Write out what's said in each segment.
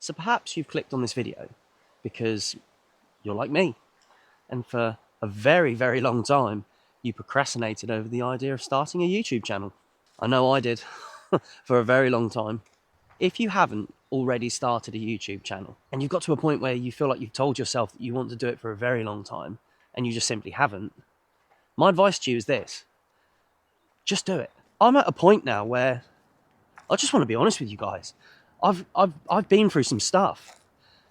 So perhaps you've clicked on this video because you're like me, and for a very, very long time, you procrastinated over the idea of starting a YouTube channel. I know I did for a very long time. If you haven't already started a YouTube channel and you've got to a point where you feel like you've told yourself that you want to do it for a very long time and you just simply haven't, my advice to you is this: just do it. I'm at a point now where I just want to be honest with you guys. I've been through some stuff.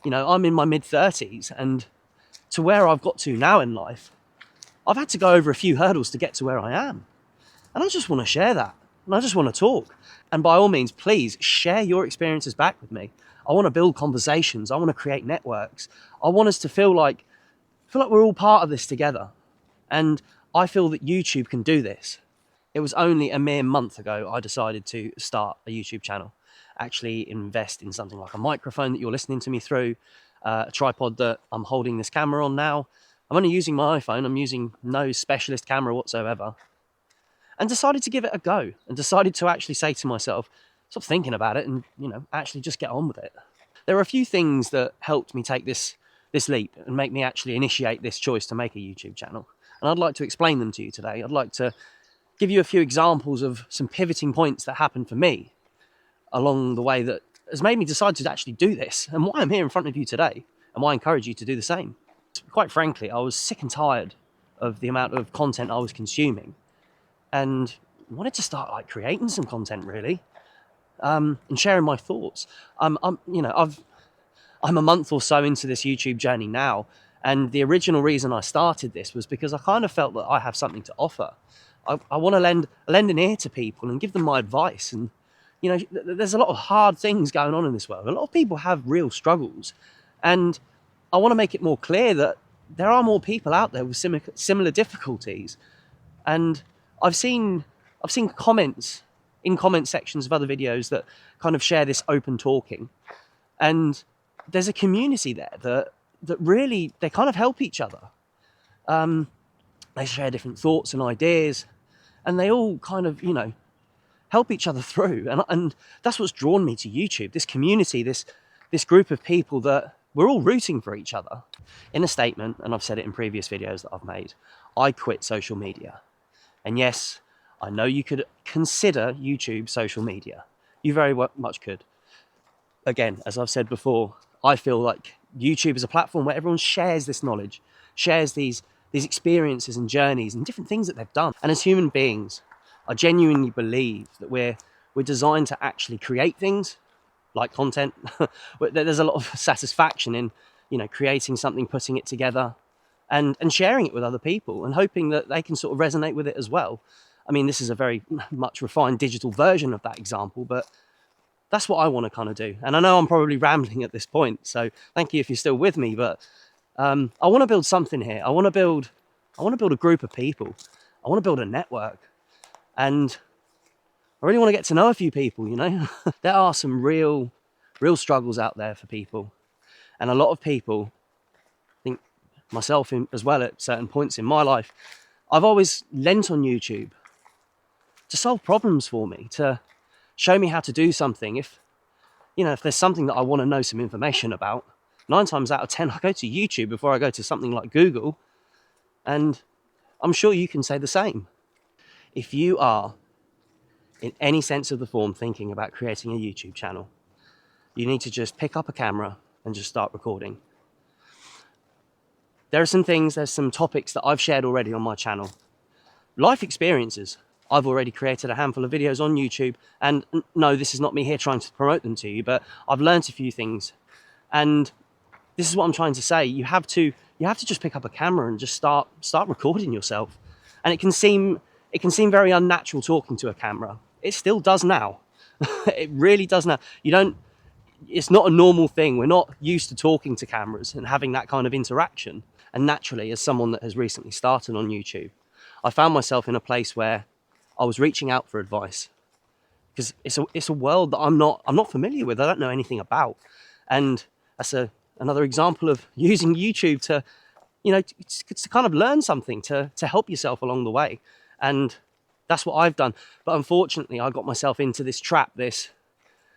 You know, I'm in my mid-30s, and to where I've got to now in life, I've had to go over a few hurdles to get to where I am. And I just want to share that. And I just want to talk. And by all means, please share your experiences back with me. I want to build conversations. I want to create networks. I want us to feel like we're all part of this together. And I feel that YouTube can do this. It was only a mere month ago I decided to start a YouTube channel. Actually invest in something like a microphone that you're listening to me through, a tripod that I'm holding this camera on now. I'm only using my iPhone. I'm using no specialist camera whatsoever. And decided to give it a go, and decided to actually say to myself, stop thinking about it and, actually just get on with it. There are a few things that helped me take this leap and make me actually initiate this choice to make a YouTube channel. And I'd like to explain them to you today. I'd like to give you a few examples of some pivoting points that happened for me along the way that has made me decide to actually do this, and why I'm here in front of you today, and why I encourage you to do the same. Quite frankly, I was sick and tired of the amount of content I was consuming, and wanted to start creating some content really, and sharing my thoughts. I'm a month or so into this YouTube journey now, and the original reason I started this was because I kind of felt that I have something to offer. I want to lend an ear to people and give them my advice. And there's a lot of hard things going on in this world. A lot of people have real struggles, and I want to make it more clear that there are more people out there with similar difficulties. And I've seen comments in comment sections of other videos that kind of share this open talking, and there's a community there that really, they kind of help each other. They share different thoughts and ideas, and they all kind of help each other through. And that's what's drawn me to YouTube, this community, this group of people that we're all rooting for each other. In a statement, and I've said it in previous videos that I've made, I quit social media. And yes, I know you could consider YouTube social media. You very much could. Again, as I've said before, I feel like YouTube is a platform where everyone shares this knowledge, shares these experiences and journeys and different things that they've done. And as human beings, I genuinely believe that we're designed to actually create things like content. There's a lot of satisfaction in, creating something, putting it together, and sharing it with other people, and hoping that they can sort of resonate with it as well. I mean, this is a very much refined digital version of that example, but that's what I want to kind of do. And I know I'm probably rambling at this point, so thank you if you're still with me, but I want to build something here. I want to build a group of people. I want to build a network. And I really want to get to know a few people, There are some real struggles out there for people. And a lot of people, I think myself as well at certain points in my life, I've always lent on YouTube to solve problems for me, to show me how to do something. If there's something that I want to know some information about, 9 times out of 10, I go to YouTube before I go to something like Google. And I'm sure you can say the same. If you are, in any sense of the form, thinking about creating a YouTube channel, you need to just pick up a camera and just start recording. There's some topics that I've shared already on my channel. Life experiences. I've already created a handful of videos on YouTube, and no, this is not me here trying to promote them to you, but I've learned a few things. And this is what I'm trying to say. You have to just pick up a camera and just start recording yourself. And it can seem very unnatural talking to a camera. It still does now. It really does now. It's not a normal thing. We're not used to talking to cameras and having that kind of interaction. And naturally, as someone that has recently started on YouTube, I found myself in a place where I was reaching out for advice, because it's a world that I'm not familiar with. I don't know anything about. And that's another example of using YouTube to kind of learn something, to help yourself along the way. And that's what I've done. But unfortunately, I got myself into this trap, this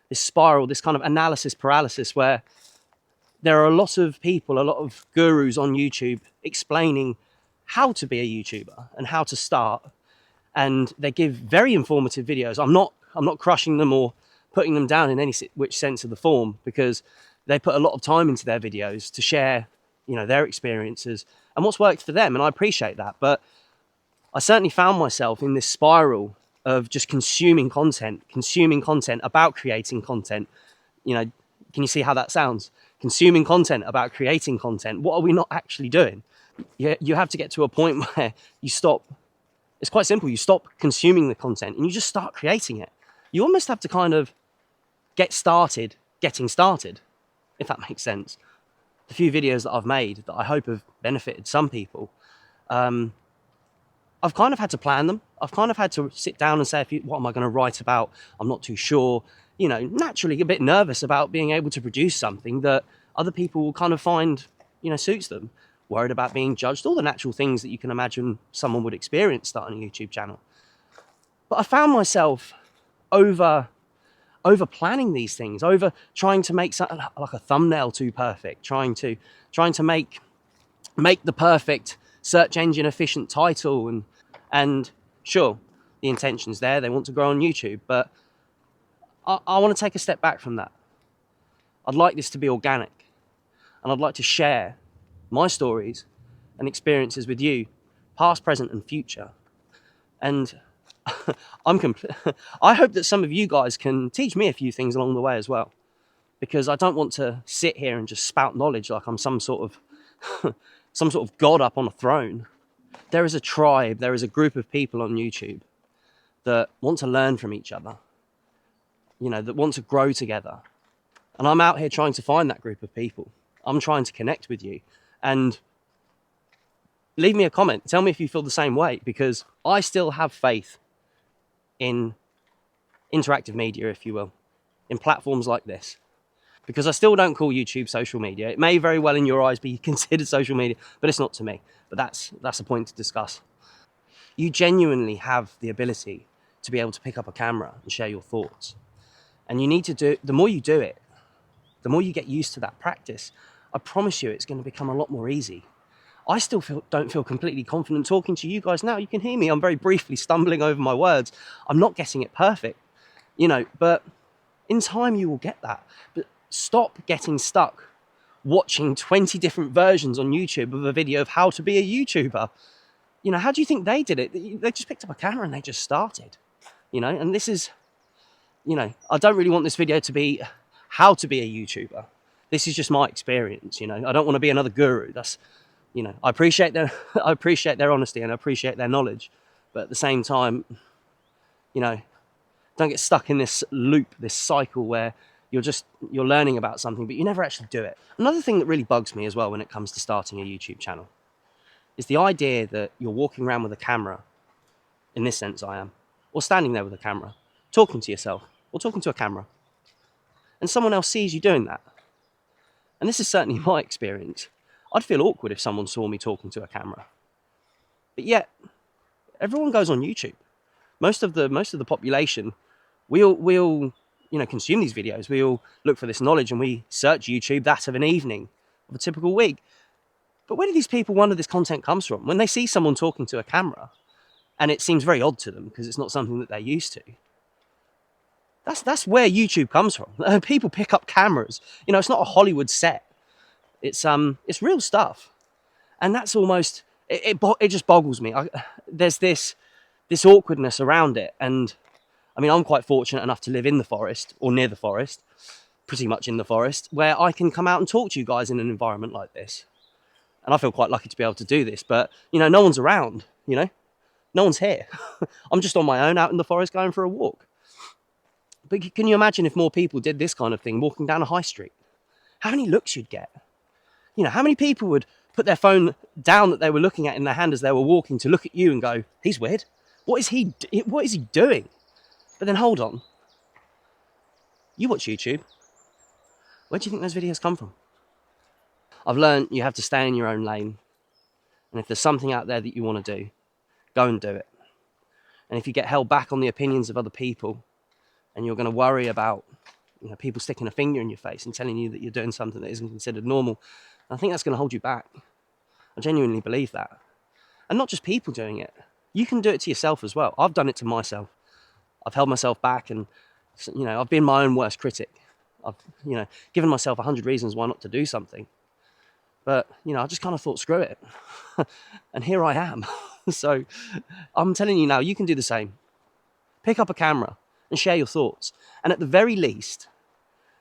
this spiral, this kind of analysis paralysis, where there are a lot of people, a lot of gurus on YouTube explaining how to be a YouTuber and how to start, and they give very informative videos. I'm not crushing them or putting them down in any which sense of the form, because they put a lot of time into their videos to share, their experiences and what's worked for them, and I appreciate that. But I certainly found myself in this spiral of just consuming content about creating content. Can you see how that sounds? Consuming content about creating content. What are we not actually doing? You have to get to a point where you stop. It's quite simple. You stop consuming the content and you just start creating it. You almost have to kind of get started getting started, if that makes sense. The few videos that I've made that I hope have benefited some people, I've kind of had to plan them. I've kind of had to sit down and say, what am I going to write about? I'm not too sure. Naturally a bit nervous about being able to produce something that other people will kind of find, suits them. Worried about being judged, all the natural things that you can imagine someone would experience starting a YouTube channel. But I found myself over planning these things, over trying to make something like a thumbnail too perfect, trying to make the perfect search engine efficient title, and sure, the intention's there, they want to grow on YouTube, but I want to take a step back from that. I'd like this to be organic, and I'd like to share my stories and experiences with you, past, present, and future. And I hope that some of you guys can teach me a few things along the way as well, because I don't want to sit here and just spout knowledge like I'm some sort of god up on a throne. There is a tribe, there is a group of people on YouTube that want to learn from each other, that want to grow together. And I'm out here trying to find that group of people. I'm trying to connect with you. And leave me a comment. Tell me if you feel the same way, because I still have faith in interactive media, if you will, in platforms like this. Because I still don't call YouTube social media. It may very well in your eyes be considered social media, but it's not to me. But that's a point to discuss. You genuinely have the ability to be able to pick up a camera and share your thoughts. And you need to do, the more you do it, the more you get used to that practice, I promise you it's going to become a lot more easy. I still don't feel completely confident talking to you guys now. You can hear me. I'm very briefly stumbling over my words. I'm not getting it perfect, but in time you will get that. But stop getting stuck watching 20 different versions on YouTube of a video of how to be a YouTuber. How do you think they did it? They just picked up a camera and they just started, and this is, I don't really want this video to be how to be a YouTuber. This is just my experience, I don't want to be another guru. That's, I appreciate their honesty and I appreciate their knowledge, but at the same time, don't get stuck in this loop, this cycle where you're learning about something, but you never actually do it. Another thing that really bugs me as well when it comes to starting a YouTube channel is the idea that you're walking around with a camera, in this sense I am, or standing there with a camera, talking to yourself, or talking to a camera, and someone else sees you doing that. And this is certainly my experience. I'd feel awkward if someone saw me talking to a camera. But yet, everyone goes on YouTube. Most of the population, we all consume these videos. We all look for this knowledge and we search YouTube that of an evening, of a typical week. But where do these people wonder this content comes from? When they see someone talking to a camera, and it seems very odd to them because it's not something that they're used to. That's where YouTube comes from. People pick up cameras. It's not a Hollywood set. It's real stuff, and that's almost it just boggles me. There's this awkwardness around it, and I mean I'm quite fortunate enough to live in the forest or near the forest, pretty much in the forest, where I can come out and talk to you guys in an environment like this, and I feel quite lucky to be able to do this. But no one's around. No one's here. I'm just on my own out in the forest going for a walk. But can you imagine if more people did this kind of thing, walking down a high street? How many looks you'd get? How many people would put their phone down that they were looking at in their hand as they were walking to look at you and go, he's weird. What is he doing? But then hold on. You watch YouTube. Where do you think those videos come from? I've learned you have to stay in your own lane. And if there's something out there that you want to do, go and do it. And if you get held back on the opinions of other people, and you're going to worry about, people sticking a finger in your face and telling you that you're doing something that isn't considered normal. And I think that's going to hold you back. I genuinely believe that. And not just people doing it. You can do it to yourself as well. I've done it to myself. I've held myself back, and I've been my own worst critic. I've given myself 100 reasons why not to do something. But I just kind of thought, screw it. And here I am. So I'm telling you now, you can do the same. Pick up a camera and share your thoughts. And at the very least,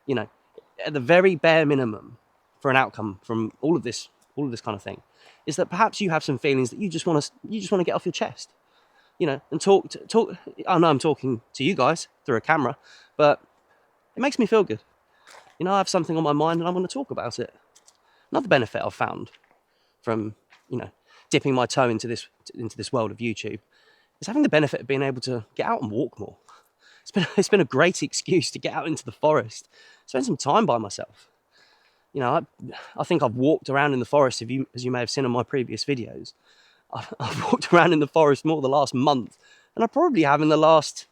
at the very bare minimum for an outcome from all of this kind of thing, is that perhaps you have some feelings that you just want to get off your chest, and talk. I know I'm talking to you guys through a camera, but it makes me feel good. I have something on my mind and I want to talk about it. Another benefit I've found from, dipping my toe into this world of YouTube is having the benefit of being able to get out and walk more. It's been a great excuse to get out into the forest, spend some time by myself. I think I've walked around in the forest, as you may have seen in my previous videos. I've walked around in the forest more the last month than I probably have in the last,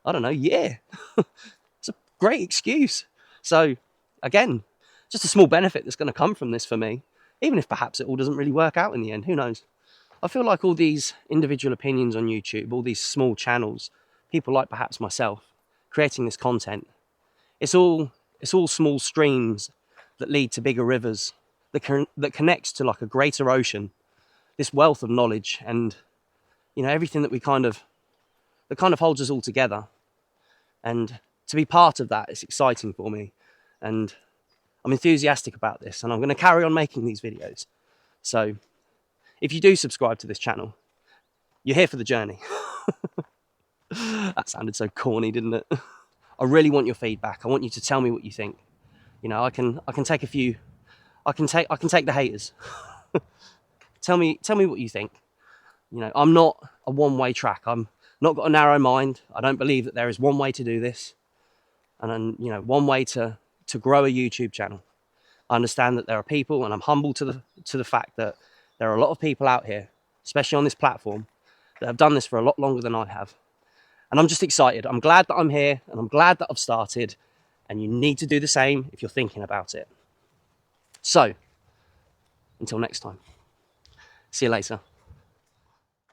year. It's a great excuse. So, again, just a small benefit that's going to come from this for me, even if perhaps it all doesn't really work out in the end. Who knows? I feel like all these individual opinions on YouTube, all these small channels, people like perhaps myself, creating this content, it's all small streams that lead to bigger rivers, that connects to like a greater ocean, this wealth of knowledge and, everything that kind of holds us all together. And to be part of that is exciting for me. And I'm enthusiastic about this, and I'm going to carry on making these videos. So if you do subscribe to this channel, you're here for the journey. That sounded so corny, didn't it? I really want your feedback. I want you to tell me what you think. I can take a few. I can take the haters. Tell me what you think. I'm not a one-way track. I'm not got a narrow mind. I don't believe that there is one way to do this, and one way to grow a YouTube channel. I understand that there are people, and I'm humble to the fact that there are a lot of people out here, especially on this platform, that have done this for a lot longer than I have. And I'm just excited. I'm glad that I'm here, and I'm glad that I've started, and you need to do the same if you're thinking about it. So, until next time, see you later.